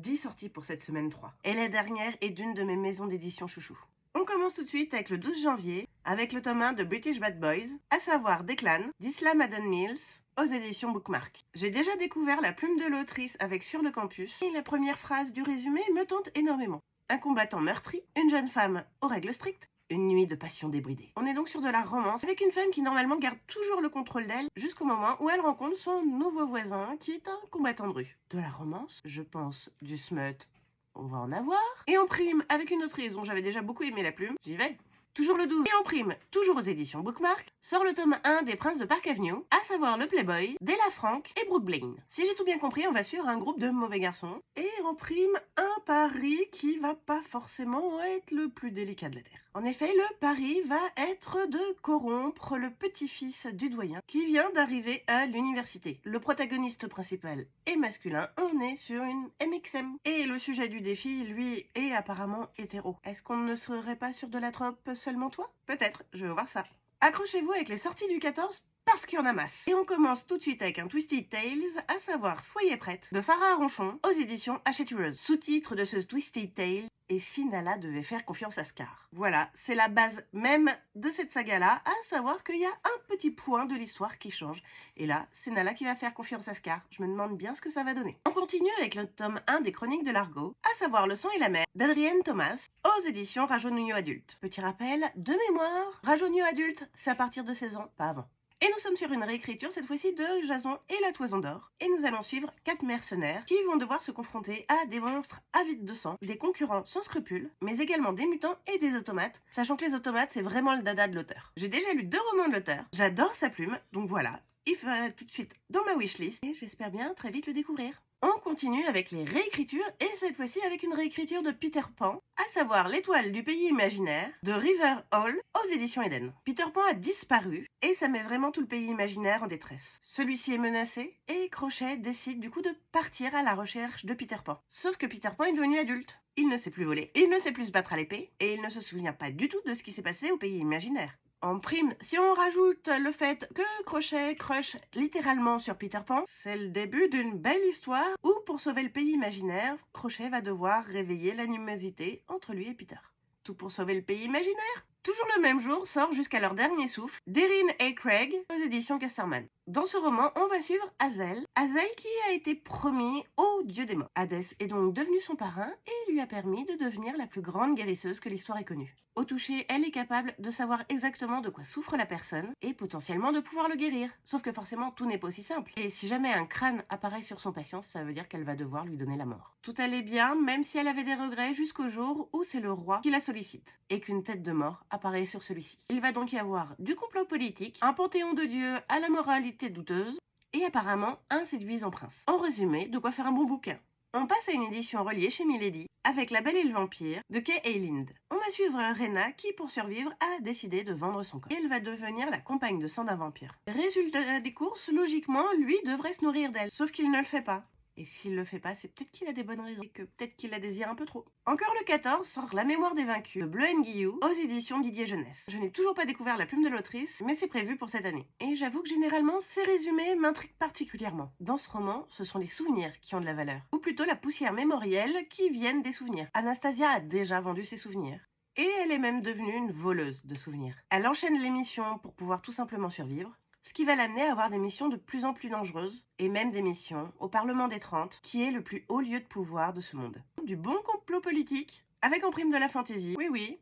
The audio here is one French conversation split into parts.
10 sorties pour cette semaine 3. Et la dernière est d'une de mes maisons d'édition chouchou. On commence tout de suite avec le 12 janvier, avec le tome 1 de British Bad Boys, à savoir Declan, d'Isla Madden Mills, aux éditions Bookmark. J'ai déjà découvert la plume de l'autrice avec Sur le campus, et la première phrase du résumé me tente énormément. Un combattant meurtri, une jeune femme aux règles strictes, une nuit de passion débridée. On est donc sur de la romance, avec une femme qui normalement garde toujours le contrôle d'elle, jusqu'au moment où elle rencontre son nouveau voisin, qui est un combattant de rue. De la romance, je pense, du smut, on va en avoir. Et en prime, avec une autrice dont j'avais déjà beaucoup aimé la plume, j'y vais. Toujours le 12. Et en prime, toujours aux éditions Bookmark, sort le tome 1 des Princes de Park Avenue, à savoir le Playboy, Della Frank et Brooke Blaine. Si j'ai tout bien compris, on va suivre un groupe de mauvais garçons. Et en prime, un pari qui va pas forcément être le plus délicat de la Terre. En effet, le pari va être de corrompre le petit-fils du doyen qui vient d'arriver à l'université. Le protagoniste principal est masculin, on est sur une MXM. Et le sujet du défi, lui, est apparemment hétéro. Est-ce qu'on ne serait pas sur de la trope Seulement toi? Peut-être, je vais voir ça. Accrochez-vous avec les sorties du 14 parce qu'il y en a masse. Et on commence tout de suite avec un Twisted Tales, à savoir Soyez prête, de Farah Ronchon, aux éditions Hachette Heroes. Sous-titre de ce Twisted Tale, et si Nala devait faire confiance à Scar. Voilà, c'est la base même de cette saga-là, à savoir qu'il y a un petit point de l'histoire qui change. Et là, c'est Nala qui va faire confiance à Scar. Je me demande bien ce que ça va donner. On continue avec le tome 1 des Chroniques de l'Argot, à savoir Le sang et la mer, d'Adrienne Thomas, aux éditions Rajeunio Adulte. Petit rappel, de mémoire, Rajeunio Adulte, c'est à partir de 16 ans, pas avant. Et nous sommes sur une réécriture, cette fois-ci de Jason et la Toison d'Or. Et nous allons suivre 4 mercenaires qui vont devoir se confronter à des monstres avides de sang, des concurrents sans scrupules, mais également des mutants et des automates, sachant que les automates, c'est vraiment le dada de l'auteur. J'ai déjà lu 2 romans de l'auteur, j'adore sa plume, donc voilà, il va tout de suite dans ma wishlist et j'espère bien très vite le découvrir. On continue avec les réécritures, et cette fois-ci avec une réécriture de Peter Pan, à savoir L'étoile du pays imaginaire, de River Hall, aux éditions Eden. Peter Pan a disparu, et ça met vraiment tout le pays imaginaire en détresse. Celui-ci est menacé, et Crochet décide du coup de partir à la recherche de Peter Pan. Sauf que Peter Pan est devenu adulte. Il ne sait plus voler, il ne sait plus se battre à l'épée, et il ne se souvient pas du tout de ce qui s'est passé au pays imaginaire. En prime, si on rajoute le fait que Crochet crush littéralement sur Peter Pan, c'est le début d'une belle histoire où, pour sauver le pays imaginaire, Crochet va devoir réveiller l'animosité entre lui et Peter. Tout pour sauver le pays imaginaire. Toujours le même jour sort jusqu'à leur dernier souffle d'Erin A. Craig aux éditions Casterman. Dans ce roman, on va suivre Hazel. Hazel qui a été promis au dieu des morts. Hadès est donc devenu son parrain et lui a permis de devenir la plus grande guérisseuse que l'histoire ait connue. Au toucher, elle est capable de savoir exactement de quoi souffre la personne et potentiellement de pouvoir le guérir. Sauf que forcément, tout n'est pas aussi simple. Et si jamais un crâne apparaît sur son patient, ça veut dire qu'elle va devoir lui donner la mort. Tout allait bien, même si elle avait des regrets jusqu'au jour où c'est le roi qui la sollicite et qu'une tête de mort apparaît sur celui-ci. Il va donc y avoir du complot politique, un panthéon de dieux à la moralité douteuse et apparemment un séduisant prince. En résumé, de quoi faire un bon bouquin. On passe à une édition reliée chez Milady avec La Belle et le Vampire de Kay Eylind. On va suivre Rena qui, pour survivre, a décidé de vendre son corps. Et elle va devenir la compagne de sang d'un vampire. Résultat des courses, logiquement, lui devrait se nourrir d'elle, sauf qu'il ne le fait pas. Et s'il le fait pas, c'est peut-être qu'il a des bonnes raisons et que peut-être qu'il la désire un peu trop. Encore le 14 sort La mémoire des vaincus de Bleu Guillou aux éditions Didier Jeunesse. Je n'ai toujours pas découvert la plume de l'autrice, mais c'est prévu pour cette année. Et j'avoue que généralement, ces résumés m'intriguent particulièrement. Dans ce roman, ce sont les souvenirs qui ont de la valeur. Ou plutôt la poussière mémorielle qui viennent des souvenirs. Anastasia a déjà vendu ses souvenirs. Et elle est même devenue une voleuse de souvenirs. Elle enchaîne les missions pour pouvoir tout simplement survivre. Ce qui va l'amener à avoir des missions de plus en plus dangereuses, et même des missions au Parlement des 30, qui est le plus haut lieu de pouvoir de ce monde. Du bon complot politique, avec en prime de la fantaisie. Oui,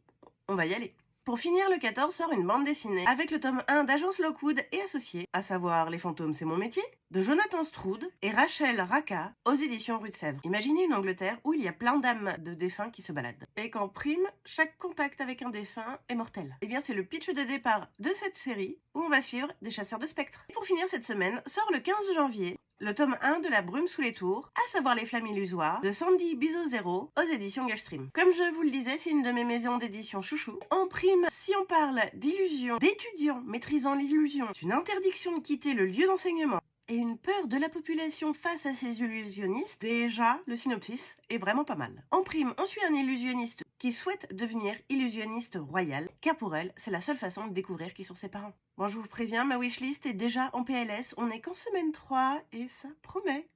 on va y aller. Pour finir, le 14 sort une bande dessinée avec le tome 1 d'Agence Lockwood et Associés, à savoir Les fantômes c'est mon métier, de Jonathan Stroud et Rachel Raka aux éditions Rue de Sèvres. Imaginez une Angleterre où il y a plein d'âmes de défunts qui se baladent. Et qu'en prime, chaque contact avec un défunt est mortel. Eh bien, c'est le pitch de départ de cette série où on va suivre des chasseurs de spectres. Et pour finir cette semaine, sort le 15 janvier le tome 1 de La brume sous les tours, à savoir Les flammes illusoires, de Sandy Bizot-Zero aux éditions Gulfstream. Comme je vous le disais, c'est une de mes maisons d'édition chouchou. En prime, si on parle d'illusion, d'étudiants maîtrisant l'illusion, d'une interdiction de quitter le lieu d'enseignement, et une peur de la population face à ces illusionnistes, déjà, le synopsis est vraiment pas mal. En prime, on suit un illusionniste qui souhaite devenir illusionniste royal, car pour elle, c'est la seule façon de découvrir qui sont ses parents. Bon, je vous préviens, ma wishlist est déjà en PLS, on est qu'en semaine 3 et ça promet.